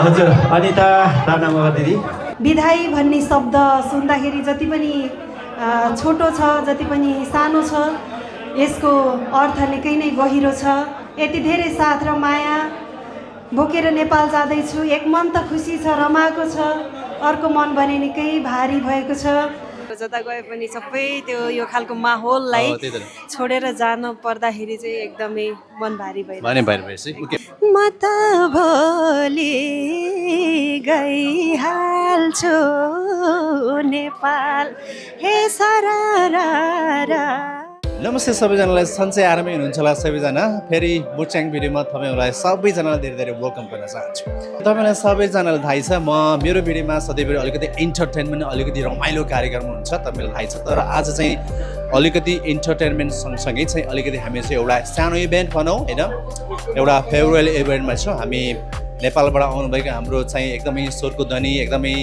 हजुर अनिता राणा दिदी विधाई भन्ने शब्द सुन्दाखेरि जति पनि छोटो छ, जति पनि सानो छ, यसको अर्थ निकै नै गहिरो छ। यति धेरै साथ र माया बोकेर नेपाल जाँदैछु। एक मन त खुसी छ, रमाएको छ, अर्को मन भने निकै भारी भएको छ। जता गए पनि सबै त्यो यो खालको माहौललाई छोडेर जानु पर्दाखेरि चाहिँ एकदमै मन भारी भइरहेछ। म त भोलि गइहाल्छु नेपाल हे सरारा। नमस्ते सबैजनालाई, सन्चै आरामै हुनुहुन्छ होला सबैजना। फेरि बुच्याङ भिडियोमा तपाईँहरूलाई सबैजनालाई धेरै धेरै वेलकम गर्न चाहन्छु। तपाईँलाई सबैजनालाई थाहै छ, मेरो भिडियोमा सधैँभरि अलिकति इन्टरटेनमेन्ट, अलिकति रमाइलो कार्यक्रम हुन्छ, तपाईँलाई थाहै छ। तर आज चाहिँ अलिकति इन्टरटेनमेन्ट सँगसँगै चाहिँ अलिकति हामी चाहिँ एउटा सानो इभेन्ट भनौँ होइन, एउटा फेयरवेल इभेन्टमा छौँ हामी। नेपालबाट आउनुभएको हाम्रो चाहिँ एकदमै स्वरको ध्वनि, एकदमै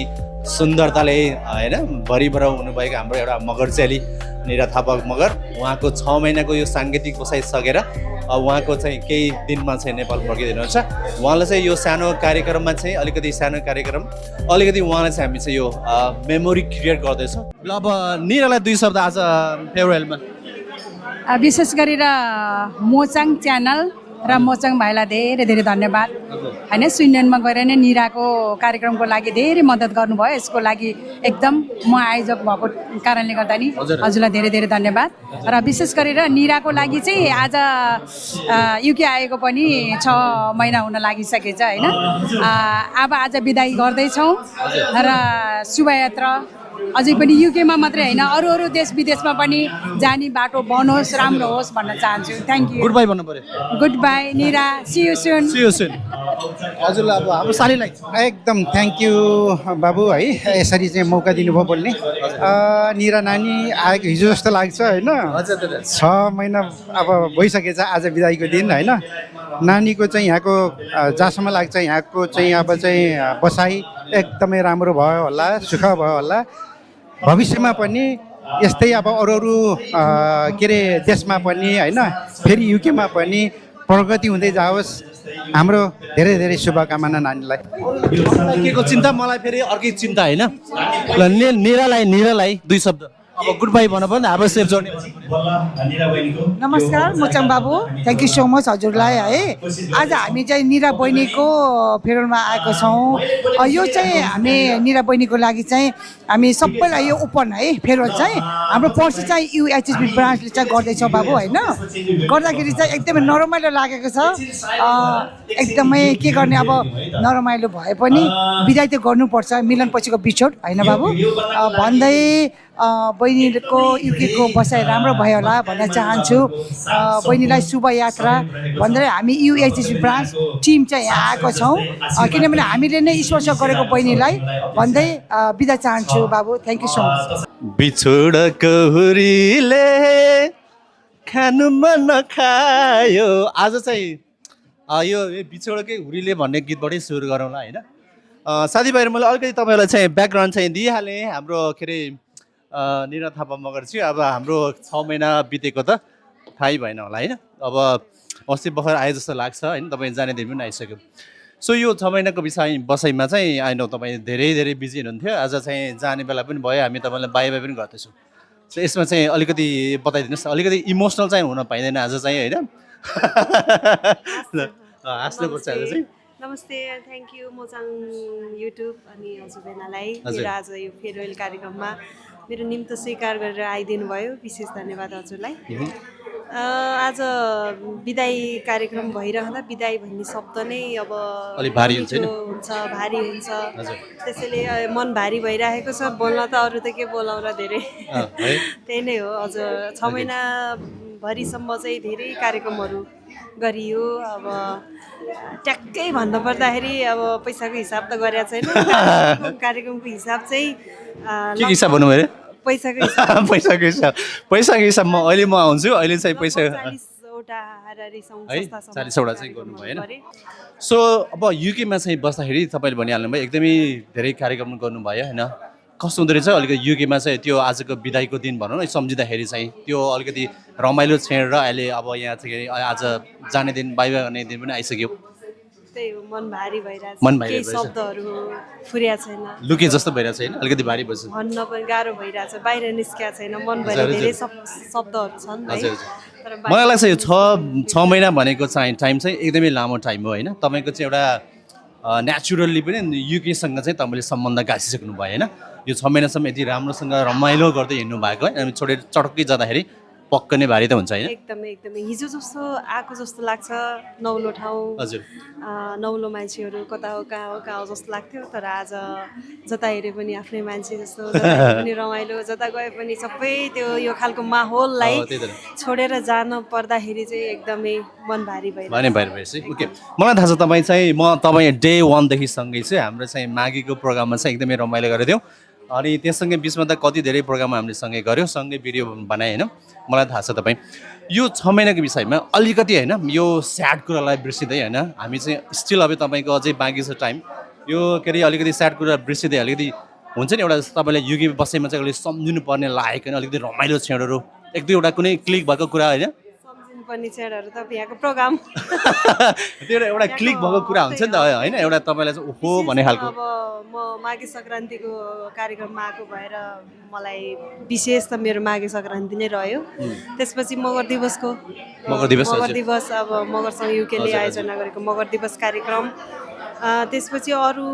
सुन्दरताले होइन भरिभर हुनुभएको हाम्रो एउटा मगर चेली निरा थापा मगर, उहाँको 6 महिनाको यो साङ्गीतिक बसाइसकेर उहाँको चाहिँ केही दिनमा चाहिँ नेपाल फर्किदिनुहुन्छ। उहाँलाई चाहिँ यो सानो कार्यक्रममा चाहिँ अलिकति उहाँलाई चाहिँ हामी चाहिँ यो मेमोरी क्रिएट गर्दैछौँ। ल अब निरालाई 2 शब्द आज फेयरवेलमा। विशेष गरेर मोचाङ च्यानल र मोचाङ भाइलाई धेरै धेरै धन्यवाद होइन। स्विडेनमा गएर नै निराको कार्यक्रमको लागि धेरै मद्दत गर्नुभयो। यसको लागि एकदम म आयोजक भएको कारणले गर्दा नि हजुरलाई धेरै धेरै धन्यवाद। र विशेष गरेर निराको लागि चाहिँ आज युके आएको पनि 6 महिना हुन लागिसकेछ होइन। अब आज बिदाई गर्दैछौँ र शुभयात्रा अझै पनि युकेमा मात्रै होइन, अरू अरू देश विदेशमा पनि जाने बाटो बनोस्, राम्रो होस् भन्न चाहन्छु। Thank you. गुड बाई भन्नु पर्यो। Good bye Nira, see you soon. हजुरलाई अब हाम्रो सालीलाई एकदम थ्याङ्क यू बाबु है, यसरी चाहिँ मौका दिनुभयो बोल्ने। निरा नानी आएको हिजो जस्तो लाग्छ होइन। 6 महिना अब भइसकेछ आज बिदाईको दिन होइन। नानीको चाहिँ यहाँको जहाँसम्म लाग्छ यहाँको चाहिँ अब चाहिँ बसाइ एकदमै राम्रो भयो होला, सुख भयो होला। भविष्यमा पनि यस्तै अब अरू के अरे देशमा पनि होइन, फेरि युकेमा पनि प्रगति हुँदै जाओस्। हाम्रो धेरै धेरै शुभकामना नानीलाई। के को चिन्ता, मलाई फेरि अर्कै चिन्ता होइन। ल निरालाई 2 शब्द अब गुड बाई भन्नु पर्ने, अब सेफ जर्नी। नमस्कार मोचाङ बाबु, थ्याङ्क यू सो मच हजुरलाई है। आज हामी चाहिँ निरा बहिनीको फेयरवेलमा आएको छौँ। यो चाहिँ हामी निरा बहिनीको लागि चाहिँ हामी सबैलाई यो ओपन है फेयरवेल चाहिँ हाम्रो पर्सि चाहिँ युएचएसबी ब्रान्चले चाहिँ गर्दैछ बाबु होइन। गर्दाखेरि चाहिँ एकदमै नरमाइलो लागेको छ। एकदमै के गर्ने, अब नरमाइलो भए पनि बिदाई त गर्नुपर्छ, मिलन पछिको बिछोड होइन बाबु भन्दै बहिनीको युकेको बसाइ राम्रो भयो होला भन्न चाहन्छु। बहिनीलाई शुभ यात्रा भन्दै हामी युएचएसबी ब्रान्च टिम चाहिँ यहाँ आएको छौँ, किनभने हामीले नै स्पोन्सर गरेको बहिनीलाई भन्दै बिदा चाहन्छु बाबु। Thank you so much. बिछोड कहुरीले खानु मन खायो। आज चाहिँ यो बिछोडकै हुरीले भन्ने गीतबाटै सुरु गरौँला होइन। साथीभाइहरू, मैले अलिकति तपाईँहरूलाई चाहिँ ब्याकग्राउन्ड चाहिँ दिइहालेँ। हाम्रो के अरे निरा थापा मगर चाहिँ अब हाम्रो 6 महिना बितेको त थाहै भएन होला होइन। अब अस्ति भर्खर आए जस्तो लाग्छ होइन, तपाईँ जाने दिन पनि आइसक्यो। सो यो 6 महिनाको बसाइमा चाहिँ आइनो तपाईँ धेरै धेरै बिजी हुनुहुन्थ्यो। आज चाहिँ जाने बेला पनि भयो, हामी तपाईँलाई बाई बाई पनि गर्दैछौँ। सो यसमा चाहिँ अलिकति बताइदिनुहोस्, अलिकति इमोसनल चाहिँ हुन पाइँदैन आज चाहिँ होइन। हाँस्नुपर्छ आज चाहिँ। नमस्ते, थ्याङ्क यू मोचाङ युट्युब अनि हजुरबेनालाई मेरो आज यो फेयरवेल कार्यक्रममा मेरो निम्तो स्वीकार गरेर आइदिनु भयो। विशेष धन्यवाद हजुरलाई। आज बिदाई कार्यक्रम भइरहँदा बिदाई भन्ने शब्द नै अब अलि भारी हुन्छ, भारी हुन्छ। त्यसैले मन भारी भइरहेको छ। बोल्न त अरू त के बोलाउला, धेरै त्यही नै हो। हजुर 6 महिनाभरिसम्म चाहिँ धेरै कार्यक्रमहरू गरियो। अब ट्याक्कै भन्नुपर्दाखेरि अब पैसाको हिसाब त गरेको छैन। कार्यक्रमको हिसाब चाहिँ के हिसाब भन्नुभयो अरे? पैसाको हिसाब पैसाको हिसाब म अहिले आउँछु। अहिले चाहिँ पैसा 40वटा हाराहारी सङ्घ है संस्थासँग 40वटा चाहिँ गर्नुभयो होइन गरेँ। सो अब युकेमा चाहिँ बस्दाखेरि तपाईँले भनिहाल्नुभयो एकदमै धेरै कार्यक्रम गर्नुभयो होइन कस्तो हुँदो रहेछ अलिकति युकेमा चाहिँ त्यो आजको बिदाईको दिन भनौँ न सम्झिँदाखेरि चाहिँ त्यो अलिकति रमाइलो क्षण र अहिले अब यहाँ चाहिँ आज जाने दिन बाई बाई गर्ने दिन पनि आइसक्यो त्यही हो मन भारी भइरहेछ मन भारी केही भइरहेछ। शब्दहरू फुर्या छैन लुके जस्तो भइरहेको छ होइन अलिकति भारी भएछ भन्न पनि गाह्रो भइरहेछ बाहिर निस्किया छैन मनभरि हजुर, धेरै शब्दहरू छन् है हजुर, तर मलाई लाग्छ यो छ महिना भनेको चाहिँ टाइम चाहिँ एकदमै लामो टाइम हो होइन तपाईँको चाहिँ एउटा नेचुरल्ली पनि युकेसँग चाहिँ तपाईँले सम्बन्ध गाँसिसक्नु भयो होइन यो 6 महिनासम्म यति राम्रोसँग रमाइलो गर्दै हिँड्नु भएको है अनि छोडेर चटक्कै जाँदाखेरि पक्क नै भारी त हुन्छ होइन एकदमै एकदमै हिजो जस्तो आएको जस्तो लाग्छ नौलो ठाउँ हजुर नौलो मान्छेहरू कता हो कहाँ हो जस्तो लाग्थ्यो तर आज जता हेरे पनि आफ्नै मान्छे जस्तो जता हेरे पनि रमाइलो जता गए पनि सबै त्यो यो खालको माहौललाई त्यही त छोडेर जान पर्दाखेरि चाहिँ एकदमै मन भारी भने भएर भएपछि ओके मलाई थाहा छ तपाईँ चाहिँ तपाईँ डे 1 देखि सँगै चाहिँ हाम्रो चाहिँ माघीको प्रोग्राममा चाहिँ एकदमै रमाइलो गरेको थियौँ अनि त्यससँगै बिचमा त कति धेरै प्रोग्राम हामीले सँगै गऱ्यौँ सँगै भिडियो बनाएँ होइन मलाई थाहा छ तपाईँ यो 6 महिनाको विषयमा अलिकति होइन यो स्याड कुरालाई बिर्सिँदै होइन हामी चाहिँ स्टिल अब तपाईँको अझै बाँकी छ टाइम यो के अरे अलिकति स्याड कुरा बिर्सिँदै अलिकति हुन्छ नि एउटा तपाईँलाई युके बसेमा चाहिँ अलिकति सम्झिनु पर्ने लायक होइन अलिकति रमाइलो क्षणहरू एक दुईवटा कुनै क्लिक भएको कुरा होइन पनि छेडहरू त यहाँको प्रोग्राम त्यो एउटा क्लिक भएको कुरा हुन्छ नि त होइन एउटा तपाईँलाई चाहिँ ओहो भन्ने खालको अब म माघे सङ्क्रान्तिको कार्यक्रममा आएको भएर मलाई विशेष त मेरो माघे सङ्क्रान्ति नै रह्यो त्यसपछि मगर दिवसको मगर दिवस अब मगरसँग युकेले आयोजना गरेको मगर दिवस कार्यक्रम त्यसपछि अरू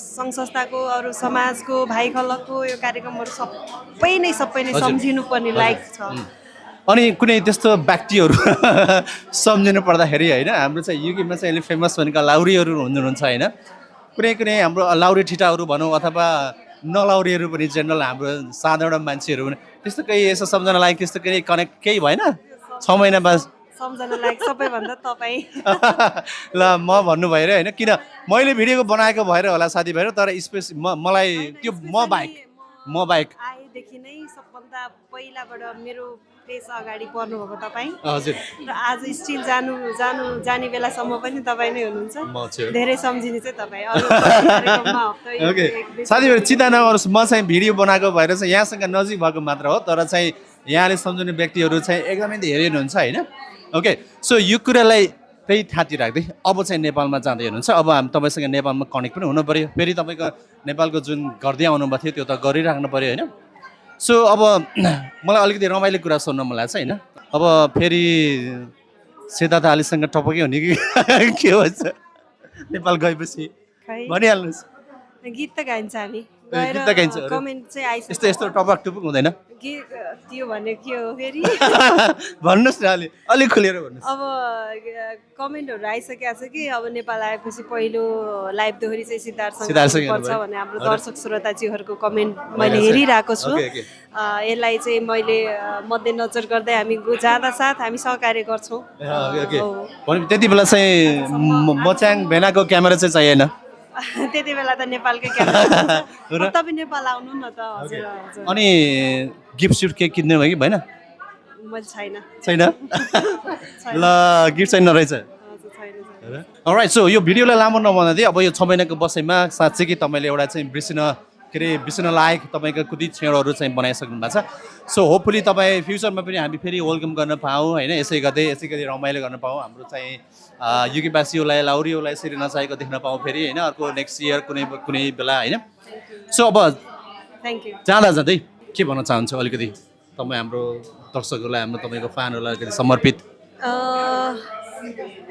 सङ्घ संस्थाको अरू समाजको भाइ खलकको यो कार्यक्रमहरू सबै नै सम्झिनु पर्ने लायक छ अनि कुनै त्यस्तो व्यक्तिहरू सम्झिनु पर्दाखेरि होइन हाम्रो चाहिँ युकेमा चाहिँ अहिले फेमस भनेको लाउरीहरू हुनुहुन्छ होइन कुनै हाम्रो लाउरी ठिटाहरू भनौँ अथवा नलाउरीहरू पनि जेनरल हाम्रो साधारण मान्छेहरू पनि त्यस्तो केही यसो सम्झनालाई त्यस्तो केही कनेक्ट केही भएन 6 महिना बाद सम्झना लायक सबैभन्दा तपाईँ ल म भन्नु भएर होइन किन मैले भिडियोको बनाएको भएर होला साथी भएर तर मलाई त्यो म बाहेक आएदेखि नै सबभन्दा पहिलाबाट मेरो फेस अगाडि पर्नुभएको तपाईँ हजुर र आज स्टिल जाने बेलासम्म पनि तपाईँ नै हुनुहुन्छ धेरै सम्झिने चाहिँ तपाईँ ओके साथीहरू चिन्ता नगर्नुहोस् म चाहिँ भिडियो बनाएको भएर चाहिँ यहाँसँग नजिक भएको मात्र हो तर चाहिँ यहाँले सम्झिने व्यक्तिहरू चाहिँ एकदमै धेरै हुनुहुन्छ होइन ओके सो यो कुरालाई त्यही थाती राख्दै अब चाहिँ नेपालमा जाँदै हुनुहुन्छ अब हामी तपाईँसँग नेपालमा कनेक्ट पनि हुनु पऱ्यो फेरि तपाईँको नेपालको जुन गर्दै आउनुभएको थियो त्यो त गरिराख्नु पऱ्यो होइन सो अब मलाई अलिकति रमाइलो कुरा सुन्न मन लाग्छ होइन अब फेरि सिद्धार्थ आलीसँग टपकै हुने कि के भन्छ नेपाल गएपछि भनिहाल्नुहोस् गीत त गाइन्छ हामी गीत त गाइन्छ कमेन्ट चाहिँ आइसक्यो यस्तो टपक टुपक हुँदैन त्यो भने के हो फेरि भन्नुहोस् न अलिक खुलेर भन्नुहोस् अब कमेन्टहरू आइसकेको छ कि अब नेपाल आएपछि पहिलो लाइभ दोहोरी चाहिँ सिद्धार्थसँग पर्छ भने हाम्रो दर्शक श्रोताजीहरूको कमेन्ट मैले हेरिरहेको छु यसलाई चाहिँ मैले मध्यनजर गर्दै हामी जाँदा साथ हामी सहकार्य गर्छौँ त्यति बेला चाहिँ मच्याङ भेनाको क्यामेरा चाहिँ चाहिएन त्यति बेला त नेपालकै क्यामेरा तपाईँ नेपाल आउनु न त हजुर अनि गिफ्ट सिफ्ट केक किन्नु भयो कि भएन मैले छैन ल गिफ्ट छैन रहेछ अलराइट सो यो भिडियोलाई लामो नबनाउँदै अब यो 6 महिनाको बसाइमा साँच्चै कि तपाईँले एउटा चाहिँ बिर्सिन लायक तपाईँको कति क्षणहरू चाहिँ बनाइसक्नु भएको छ सो होपफुली तपाईँ फ्युचरमा पनि हामी फेरि वेलकम गर्न पाऊँ होइन यसै गरी रमाइलो गर्न पाऊँ हाम्रो चाहिँ युकेवासीहरूलाई लाउरीहरूलाई यसरी नचाहेको देख्न पाऊँ फेरि होइन अर्को नेक्स्ट इयर कुनै बेला होइन सो अब थ्याङ्क यू जाँदै के भन्न चाहन्छु अलिकति तपाईँ हाम्रो दर्शकहरूलाई हाम्रो तपाईँको फ्यानहरूलाई अलिकति समर्पित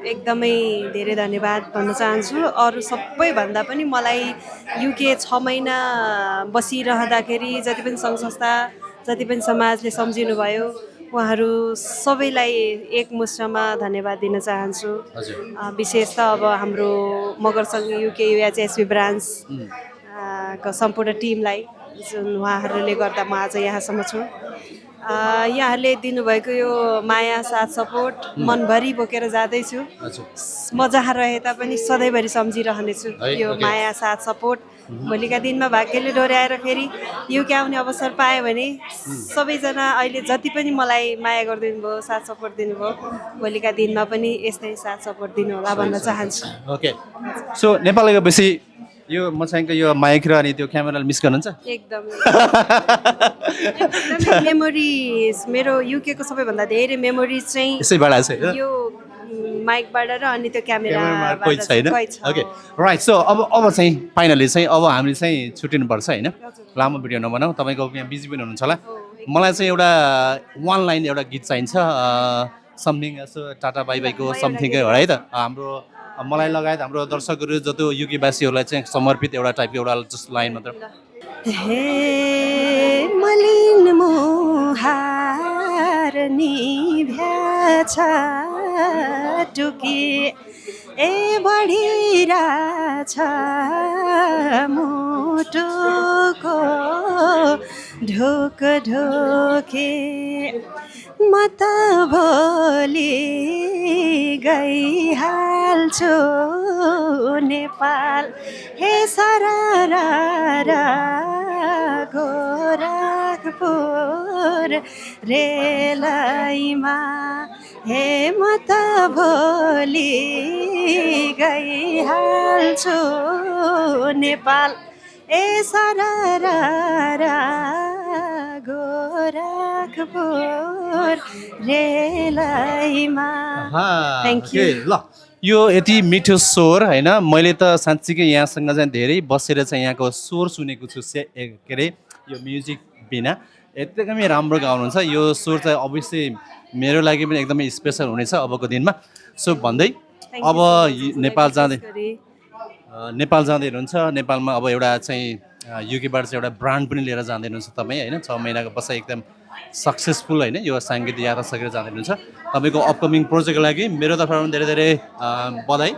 एकदमै धेरै धन्यवाद भन्न चाहन्छु अरू सबैभन्दा पनि मलाई युके 6 महिना बसिरहँदाखेरि जति पनि सङ्घ संस्था जति पनि समाजले सम्झिनुभयो उहाँहरू सबैलाई एकमुष्टमा धन्यवाद दिन चाहन्छु विशेष त अब हाम्रो मगरसँग युके युएचएसबी ब्रान्च को सम्पूर्ण टिमलाई जुन उहाँहरूले गर्दा म आज यहाँसम्म छु यहाँहरूले दिनुभएको यो माया साथ सपोर्ट मनभरि बोकेर जाँदैछु म जहाँ रहे तापनि सधैँभरि सम्झिरहनेछु यो माया साथ सपोर्ट भोलिका दिनमा भाग्यले डोर्याएर फेरि युके आउने अवसर पाएँ भने सबैजना अहिले जति पनि मलाई माया गरिदिनु भयो साथ सपोर्ट दिनुभयो भोलिका दिनमा पनि यस्तै साथ सपोर्ट दिनु होला भन्न चाहन्छु ओके सो नेपाल गएपछि यो मोचाङको यो माइक र अनि त्यो क्यामेरा मिस गर्नुहुन्छ एकदमै मेमोरिज मेरो युकेको सबैभन्दा धेरै मेमोरिज चाहिँ यसैबाट छ हैन यो माइकबाट र अनि त्यो क्यामेरामा कोही छैन कोही छ। ओके राइट सो अब चाहिँ फाइनली चाहिँ अब हामीले चाहिँ छुट्टिनुपर्छ हैन लामो भिडियो नबनाऊ तपाईँको यहाँ बिजी पनि हुनुहुन्छ होला मलाई चाहिँ एउटा वान लाइन एउटा गीत चाहिन्छ समथिङ यसो टाटा बाई बाईको समथिङकै हो है त हाम्रो मलाई लगायत हाम्रो दर्शकहरू जति युकेवासीहरूलाई चाहिँ समर्पित एउटा टाइपको एउटा जस्ट लाइन मात्र हे मलिन मुहार निभ्याछ टुकी ए बढिरहेछ मुटुको ढोक ढोके म त भोलि गइहाल्छु नेपाल हे सररा गोरखपुर रेलैमा हे म त भोलि गइहाल्छु नेपाल ए सररा गोरखपुर रेलैमा थ्याङ्क यू ल यो यति मिठो स्वर होइन मैले त साँच्चीकै यहाँसँग चाहिँ धेरै बसेर चाहिँ यहाँको स्वर सुनेको छु के अरे यो म्युजिक बिना एकदमै राम्रो गाउनुहुन्छ यो स्वर चाहिँ अवश्य मेरो लागि पनि एकदमै स्पेसल हुनेछ अबको दिनमा सो भन्दै अब नेपाल जाँदै हुनुहुन्छ नेपालमा अब एउटा चाहिँ युकेबाट चाहिँ एउटा ब्रान्ड पनि लिएर जाँदै हुनुहुन्छ तपाईँ होइन 6 महिनाको बसाइ एकदम सक्सेसफुल होइन यो साङ्गीतिक यात्रा सकेर जाँदै हुनुहुन्छ तपाईँको अपकमिङ प्रोजेक्टको लागि मेरो तर्फबाट पनि धेरै धेरै बधाई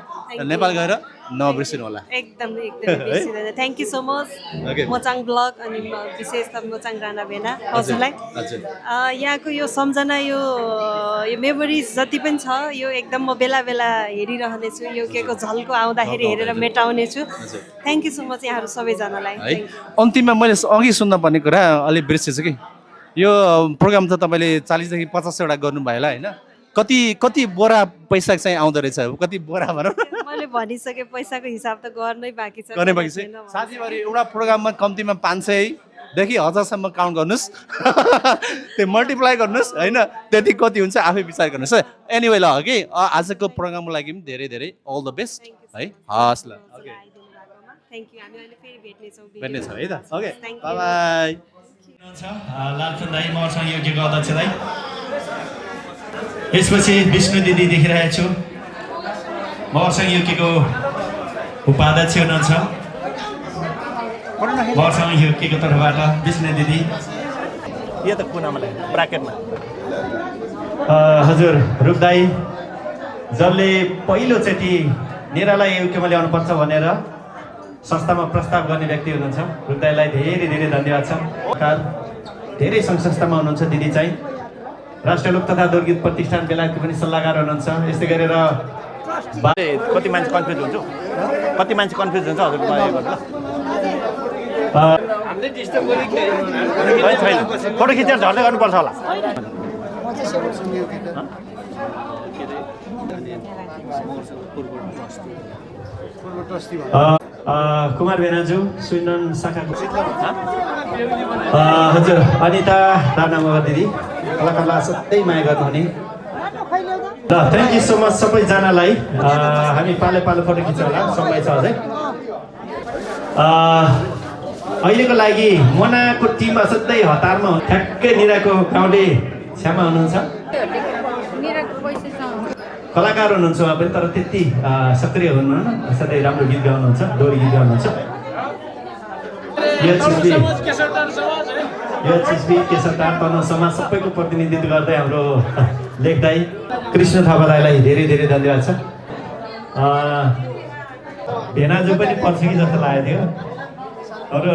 नेपाल गएर नबिर्सिनु होला एकदमै बिर्सिँदैन thank you so much Mochang blog अनि विशेष त मोचाङ राणा भेना हजुरलाई यहाँको यो सम्झना यो मेमोरिज जति पनि छ यो एकदम म बेला बेला हेरिरहनेछु यो केको झल्को आउँदाखेरि हेरेर मेटाउनेछु थ्याङ्क यू सो मच यहाँहरू सबैजनालाई अन्तिममा मैले अघि सुन्न पर्ने कुरा अलिक बिर्सेछु कि यो प्रोग्राम त तपाईँले 40 देखि 50 वटा गर्नुभयो होला होइन कति बोरा पैसा चाहिँ आउँदो रहेछ कति बोरा भनौँ मैले भनिसके पैसाको हिसाब त गर्नै बाँकी छ साथीभाइ एउटा प्रोग्राममा कम्तीमा 500 देखि 1000सम्म काउन्ट गर्नुहोस् त्यो मल्टिप्लाई गर्नुहोस् होइन त्यति कति हुन्छ आफै विचार गर्नुहोस् एनिवे ल कि आजको प्रोग्रामको लागि पनि धेरै धेरै अल द बेस्ट है हस् ल ओके थ्याङ्क यू हामी अहिले फेरि भेट्नेछौँ है त ओके बाई बाई लालचुन दाई मसँग योग्यको अध्यक्ष दाई यसपछि विष्णु दिदी देखिरहेको छु मसँग योग्यको उपाध्यक्ष हुनुहुन्छ मसँग योग्यको तर्फबाट विष्णु दिदी यो त कुनामा ब्राकेटमा हजुर रूप दाई जसले पहिलोचोटि नेरालाई युकेमा ल्याउनुपर्छ भनेर संस्थामा प्रस्ताव गर्ने व्यक्ति हुनुहुन्छ रूप दाईलाई धेरै धेरै धन्यवाद छ धेरै सङ्घ संस्थामा हुनुहुन्छ दिदी चाहिँ राष्ट्रिय लोक तथा लोकगीत प्रतिष्ठान बेलायतको पनि सल्लाहकार हुनुहुन्छ यस्तै गरेर कति मान्छे कन्फ्युज हुन्छ हजुर फोटो खिचेर झर्दै गर्नुपर्छ होला कुमार भेनाजु स्विडन शाखाको हजुर अनिता राणामगा दिदी कलाकारलाई सधैँ माया गर्नुहुने ल थ्याङ्क यू सो मच सबैजनालाई हामी पालो पालो फोटो खिच्छ होला समय छ अझै अहिलेको लागि मोनाको टिम असाध्यै हतारमा ठ्याक्कै निराको गाउँले छ्यामा हुनुहुन्छ कलाकार हुनुहुन्छ उहाँ पनि तर त्यति सक्रिय हुनुहुन्न असाध्यै राम्रो गीत गाउनुहुन्छ डोरी गीत गाउनुहुन्छ यो चिजबी केशरदार तनहुँ समाज सबैको प्रतिनिधित्व गर्दै हाम्रो लेखदाई कृष्ण थापा दाईलाई धेरै धेरै धन्यवाद छ भेनाजु पनि पर्छ कि जस्तो लागेको थियो अरू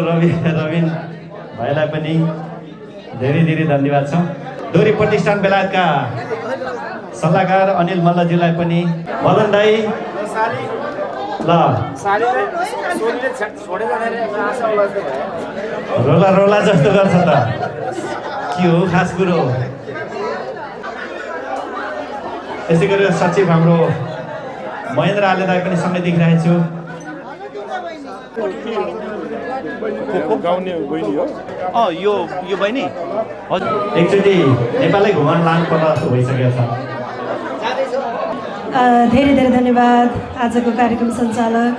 रविन भाइलाई पनि धेरै धेरै धन्यवाद छ। दोहोरी प्रतिष्ठान बेलायतका सल्लाहकार अनिल मल्लजीलाई पनि मदन दाई ल रोला रोला जस्तो गर्छ त के हो खास कुरो। यसै गरी सचिव हाम्रो महेन्द्र आले दाई पनि सँगै देखिरहेको छु। यो बहिनी हजुर एकचोटि नेपालै घुमन लानु पर्ला जस्तो भइसकेको छ। धेरै धेरै धन्यवाद। आजको कार्यक्रम सञ्चालक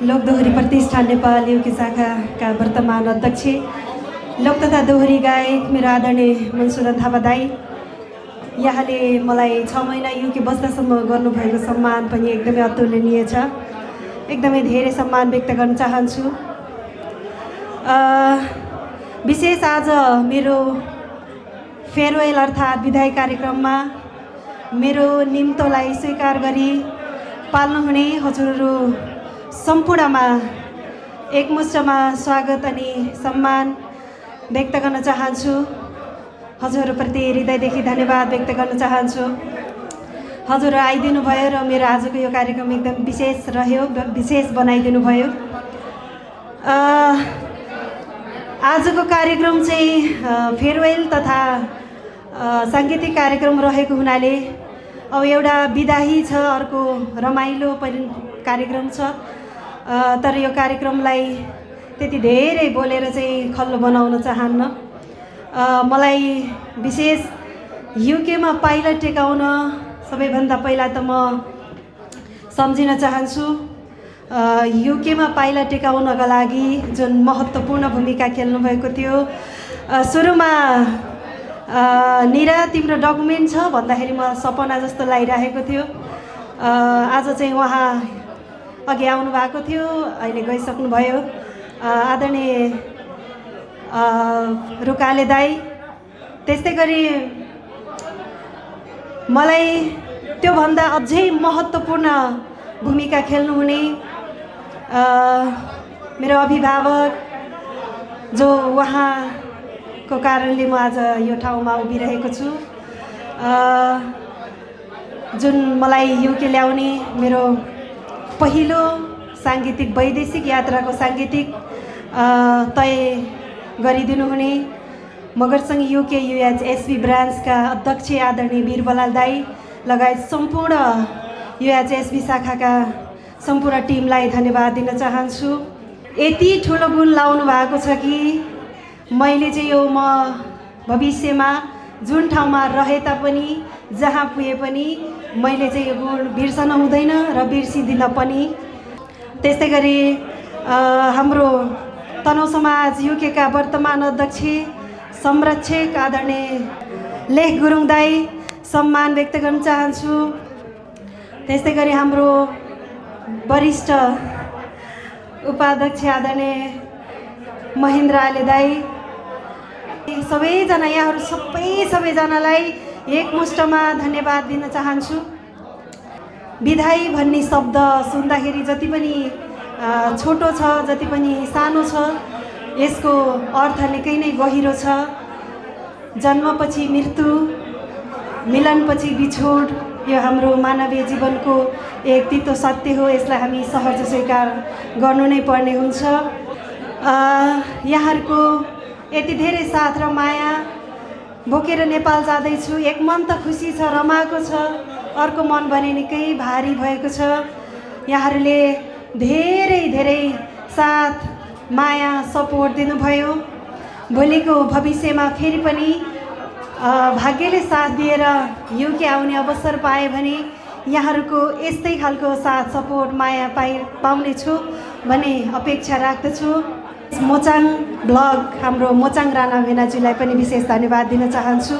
लोकदोहोरी प्रतिष्ठान नेपाल युके शाखाका वर्तमान अध्यक्ष लोक तथा दोहोरी गायक मेरो आदरणीय मनसुदन थापा दाई, यहाँले मलाई 6 महिना युके बस्दासम्म गर्नुभएको सम्मान पनि एकदमै अतुलनीय छ। एकदमै धेरै सम्मान व्यक्त गर्न चाहन्छु। विशेष आज मेरो फेयरवेल अर्थात् विदाई कार्यक्रममा मेरो निम्तोलाई स्वीकार गरी पाल्नुहुने हजुरहरू सम्पूर्णमा एकमुष्टमा स्वागत अनि सम्मान व्यक्त गर्न चाहन्छु। हजुरहरूप्रति हृदयदेखि धन्यवाद व्यक्त गर्न चाहन्छु। हजुरहरू आइदिनु भयो र मेरो आजको यो कार्यक्रम एकदम विशेष रह्यो, विशेष बनाइदिनु भयो। आजको कार्यक्रम चाहिँ फेयरवेल तथा साङ्गीतिक कार्यक्रम रहेको हुनाले अब एउटा बिदाही छ, अर्को रमाइलो कार्यक्रम छ। तर यो कार्यक्रमलाई त्यति धेरै बोलेर चाहिँ खल्लो बनाउन चाहन्न। मलाई विशेष युकेमा पाइला टेकाउन सबैभन्दा पहिला त म सम्झिन चाहन्छु। युकेमा पाइला टेकाउनका लागि जुन महत्त्वपूर्ण भूमिका खेल्नुभएको थियो। सुरुमा निरा तिम्रो डकुमेन्ट छ भन्दाखेरि म सपना जस्तो लागिरहेको थियो। आज चाहिँ उहाँ अघि आउनु भएको थियो, अहिले गइसक्नुभयो। आदरणीय रुकाले दाई, त्यस्तै गरी मलाई त्योभन्दा अझै महत्त्वपूर्ण भूमिका खेल्नुहुने मेरो अभिभावक जो उहाँको कारणले म आज यो ठाउँमा उभिरहेको छु। जुन मलाई युके ल्याउने मेरो पहिलो साङ्गीतिक वैदेशिक यात्राको साङ्गीतिक तय गरिदिनुहुने मगरसँग युके युएचएसबी ब्रान्चका अध्यक्ष आदरणीय वीर बलाल दाई लगायत सम्पूर्ण युएचएसबी शाखाका सम्पूर्ण टिमलाई धन्यवाद दिन चाहन्छु। यति ठुलो गुण लाउनु भएको छ कि मैले चाहिँ यो म भविष्यमा जुन ठाउँमा रहे तापनि जहाँ पुगे पनि मैले चाहिँ यो गुण बिर्सन हुँदैन र बिर्सिदिन पनि। त्यस्तै गरी हाम्रो तनहुँ समाज युकेका वर्तमान अध्यक्ष संरक्षक आदरणीय लेख गुरुङ दाई सम्मान व्यक्त गर्न चाहन्छु। त्यस्तै गरी हाम्रो वरिष्ठ उपाध्यक्ष आदरणीय महेन्द्र आले दाई, सबैजना यहाँहरू सबैजनालाई एकमुष्टमा धन्यवाद दिन चाहन्छु। विदाई भन्ने शब्द सुन्दाखेरि जति पनि छोटो छ, जति पनि सानो छ, यसको अर्थ निकै नै गहिरो छ। जन्मपछि मृत्यु, मिलनपछि बिछोड, यो हाम्रो मानवीय जीवनको एक तितो सत्य हो। यसलाई हामी सहज स्वीकार गर्नु नै पर्ने हुन्छ। यहाँहरूको यति धेरै साथ र माया बोकेर नेपाल जाँदैछु। एक मन त खुसी छ, रमाएको छ, अर्को मन भने निकै भारी भएको छ। यहाँहरूले धेरै धेरै साथ माया सपोर्ट दिनुभयो। भोलिको भविष्यमा फेरि पनि भाग्यले साथ दिएर युके आउने अवसर पाएँ भने यहाँहरूको यस्तै खालको साथ सपोर्ट माया पाउनेछु भन्ने अपेक्षा राख्दछु। मोचाङ ब्लग हाम्रो मोचाङ राणा भेनाजीलाई पनि विशेष धन्यवाद दिन चाहन्छु।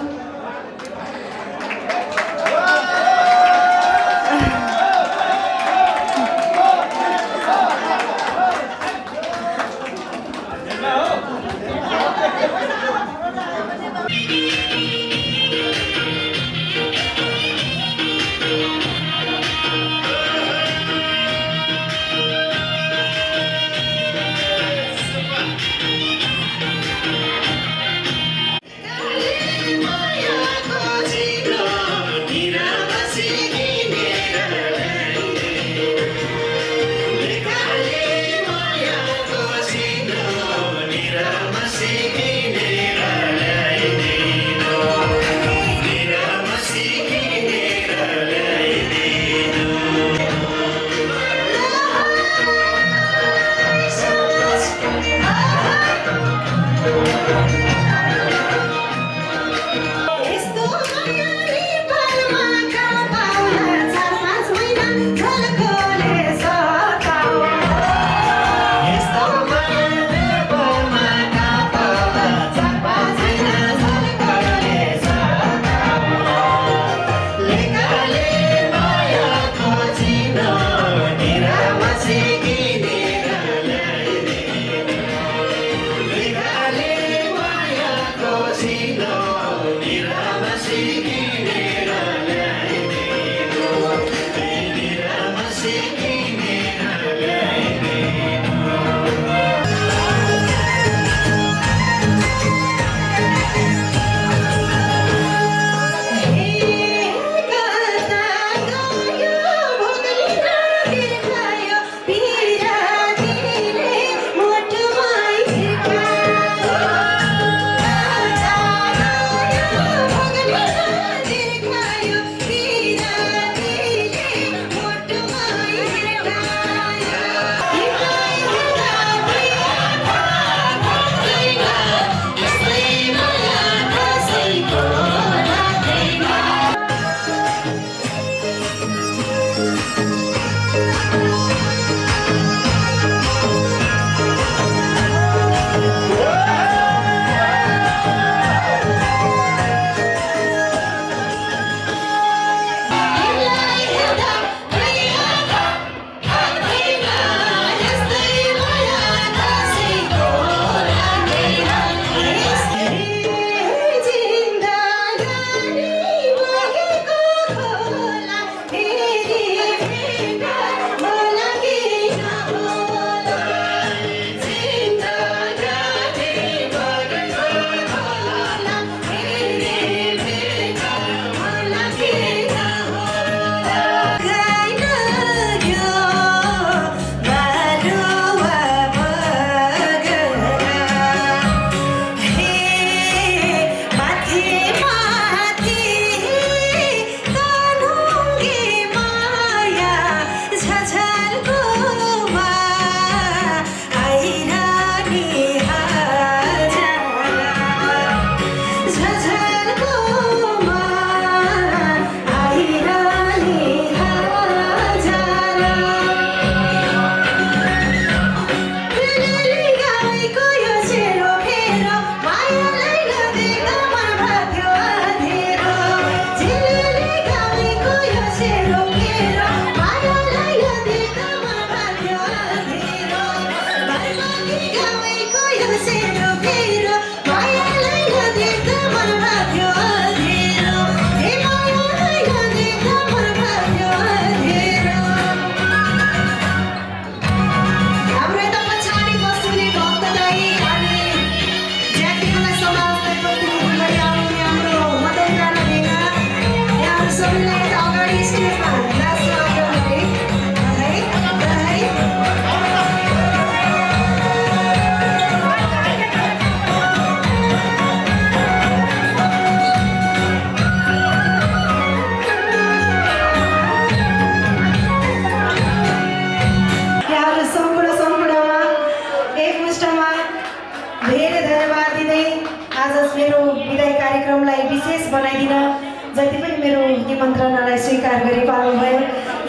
निमन्त्रणालाई स्वीकार गरी पाल्नुभयो।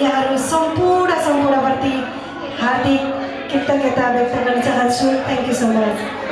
यहाँहरू सम्पूर्णप्रति हार्दिक कृतज्ञता व्यक्त गर्न चाहन्छु। Thank you so much.